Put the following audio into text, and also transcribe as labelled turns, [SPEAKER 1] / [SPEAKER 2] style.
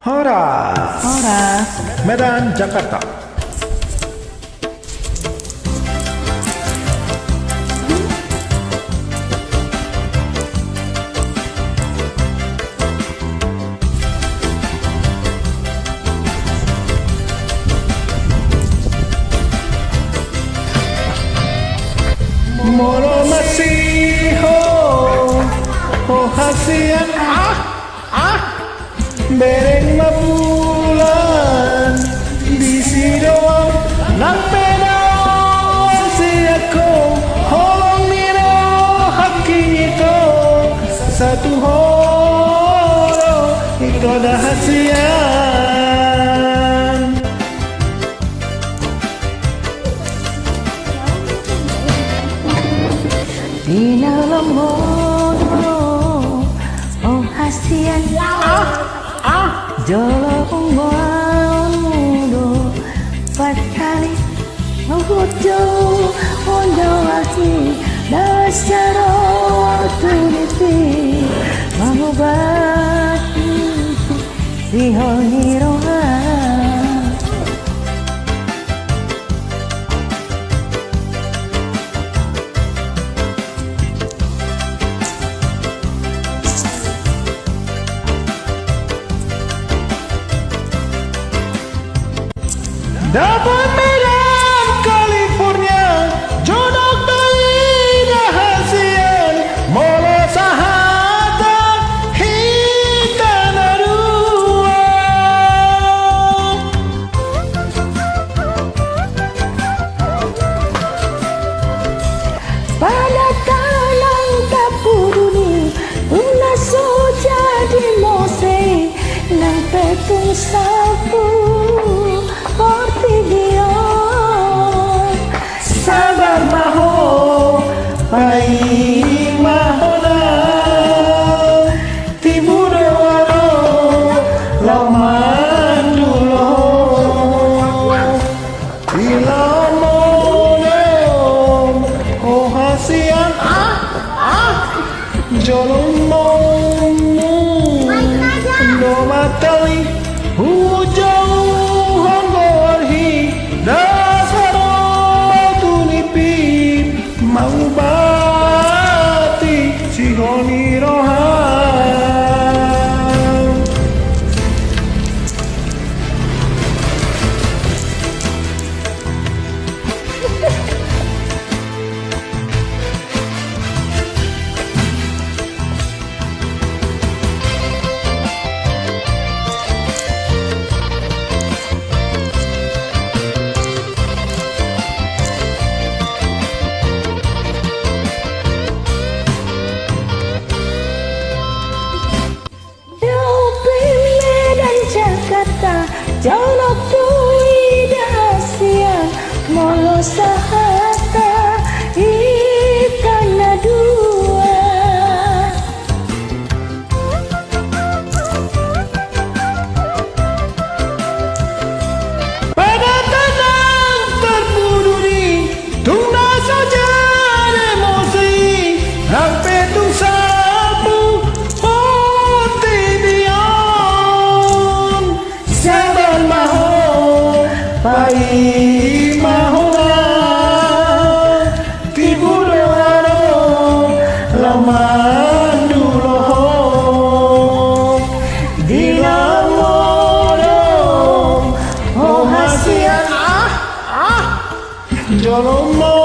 [SPEAKER 1] Horas,
[SPEAKER 2] Horas,
[SPEAKER 1] Medan, Jakarta. Molo masih hasian bereng mabulan di sidoang nang pedang siako holong nino hakito satu horo itu ada hasian.
[SPEAKER 2] di dalam mono, oh hasian, jolo mudo, patali, ngujo, ondo hati, dasaro tunipi, mangubati, sihoni roha.
[SPEAKER 1] Dapat Medan, California, jodoh dari rahasian, molo sahabat kita dua.
[SPEAKER 2] Pada tanang kapuruni, unas soja di mose, nang petung sapu.
[SPEAKER 1] Sabar maho, pai mahona, tibure waro, lamandulo, ilamono, oh hasian jolomomu, no matali, hujau hongorhi, dasaro tunipip, maubati sihoni rohan.
[SPEAKER 2] Jolok tui dahasian, molo sahata ikana dua.
[SPEAKER 1] Pada tanang terbuduri, tuna saja emosi, sampai tung sapu, poti diam. Sabar maho, pai mahona, tibure waro, lamandulo, dilamono, oh hasian jolomo.